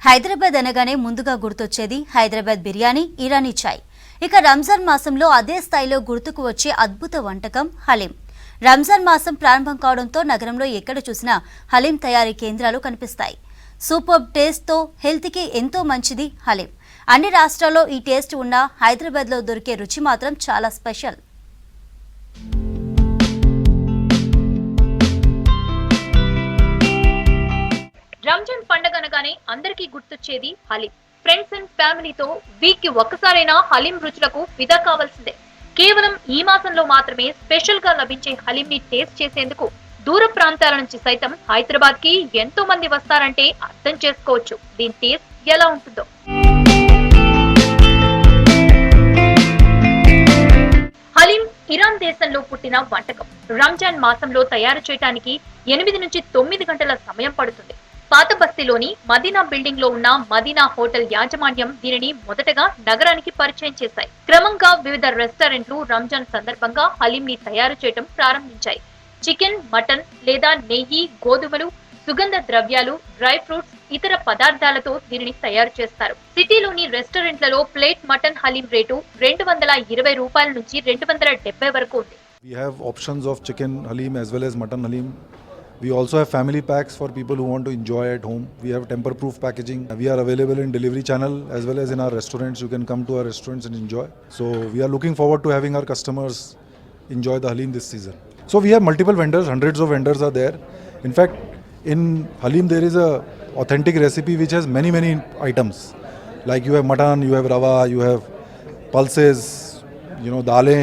హైదరాబాద్ అనగానే ముందుగా గుర్తొచ్చేది హైదరాబాద్ బిర్యానీ, ఇరానీ చాయ్. ఇక రంజాన్ మాసంలో అదే స్థాయిలో గుర్తుకు వచ్చే అద్భుత వంటకం హలీం. రంజాన్ మాసం ప్రారంభం కావడంతో నగరంలో ఎక్కడ చూసినా హలీం తయారీ కేంద్రాలు కనిపిస్తాయి. సూపర్ టేస్ట్తో హెల్త్కి ఎంతో మంచిది హలీం. అన్ని రాష్ట్రాల్లో ఈ టేస్ట్ ఉన్నా హైదరాబాద్లో దొరికే రుచి మాత్రం చాలా స్పెషల్. రంజాన్ పండగ అనగానే అందరికీ గుర్తొచ్చేది హలీం. ఫ్రెండ్స్ అండ్ ఫ్యామిలీతో వీక్ కి ఒక్కసారైనా హలీం రుచులకు ఫిదా కావాల్సిందే. కేవలం ఈ మాసంలో మాత్రమే స్పెషల్ గా లభించే హలీం ని టేస్ట్ చేసేందుకు దూర ప్రాంతాల నుంచి సైతం హైదరాబాద్ కి ఎంతో మంది వస్తారంటే అర్థం చేసుకోవచ్చు దీని టేస్ట్ ఎలా ఉంటుందో. హలీం ఇరాన్ దేశంలో పుట్టిన వంటకం. రంజాన్ మాసంలో తయారు చేయడానికి 8 నుంచి 9 గంటల సమయం పడుతుంది. పాత బస్తీలోని మదీనా బిల్డింగ్ లో ఉన్న మదీనా హోటల్ యాజమాన్యం దీనిని మొదటగా నగరానికి పరిచయం చేశాయి. క్రమంగా వివిధ రెస్టారెంట్లు రంజాన్ సందర్భంగా హలీం ని తయారు చేయడం ప్రారంభించాయి. చికెన్, మటన్ లేదా నెయ్యి, గోధుమలు, సుగంధ ద్రవ్యాలు, డ్రై ఫ్రూట్స్, ఇతర పదార్థాలతో దీనిని తయారు చేస్తారు. సిటీలోని రెస్టారెంట్లలో ప్లేట్ మటన్ హలీం రేటు 220 రూపాయల నుంచి 270 వరకు ఉంది. We have options of chicken halim as well as mutton halim. We also have family packs for people who want to enjoy at home. We have tamper-proof packaging. We are available in delivery channel as well as in our restaurants. You can come to our restaurants and enjoy. So we are looking forward to having our customers enjoy the halim this season. So we have multiple vendors, hundreds of vendors are there. In fact, in halim there is a authentic recipe which has many items. Like you have mutton, you have rava, you have pulses, dale,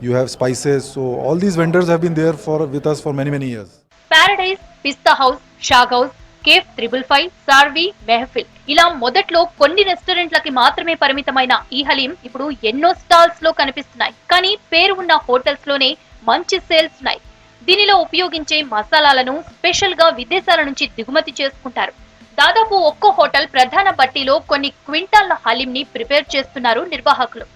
you have spices. So all these vendors have been there with us for many years. Paradise, Pista House, Shah Ghouse, Cafe 555, Sarvi, Mehfil ఇలా మొదట్లో కొన్ని రెస్టారెంట్లకి మాత్రమే పరిమితమైన ఈ హలీం ఇప్పుడు ఎన్నో stalls లో కనిపిస్తున్నాయి. కానీ పేరు ఉన్న హోటల్స్ లోనే మంచి సేల్స్ ఉన్నాయి. దీనిలో ఉపయోగించే మసాలాలను స్పెషల్ గా విదేశాల నుంచి దిగుమతి చేసుకుంటారు. దాదాపు ఒక్కో హోటల్ ప్రధాన బట్టీలో కొన్ని క్వింటాళ్ల హలీం ని ప్రిపేర్ చేస్తున్నారు నిర్వాహకులు.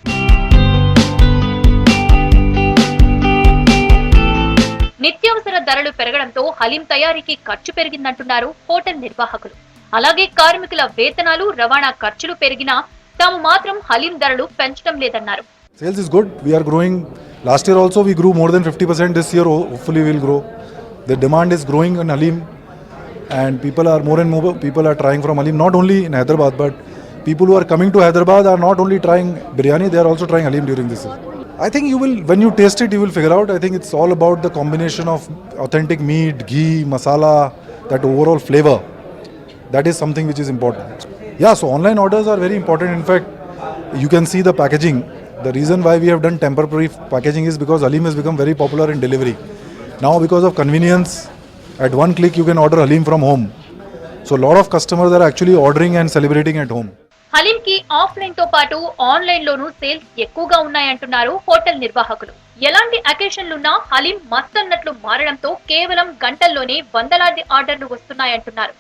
నిత్యావసర ధరలు పెరగడంతో హలీం తయారీకి ఖర్చు పెరిగిందంటున్నారు హోటల్ నిర్వాహకులు. అలాగే కార్మికుల వేతనాలు, రవాణా ఖర్చులు పెరిగినా తాము మాత్రం హలీం ధరలు పెంచడం లేదన్నారు. Sales is good. We are growing. Last year also we grew more than 50%. This year hopefully we will grow. The demand is growing in halim and people are more and more people are trying from halim, not only in Hyderabad but people who are coming to Hyderabad are not only trying biryani, they are also trying halim during this season. I think you will, when you taste it, you will figure out. I think it's all about the combination of authentic meat, ghee, masala, that overall flavor. That is something which is important. Yeah, so online orders are very important. In fact, you can see the packaging. The reason why we have done temporary packaging is because halim has become very popular in delivery. Now because of convenience, at one click you can order halim from home. So a lot of customers are actually ordering and celebrating at home. Haleem కి offline తో పాటు online లోనూ sales ఎక్కువగా ఉన్నాయంటున్నారు hotel నిర్వాహకులు. ఎలాంటి అకేషన్లున్నా హలీం మస్త్ అన్నట్లు మారడంతో కేవలం గంటల్లోనే వందలాది ఆర్డర్లు వస్తున్నాయంటున్నారు.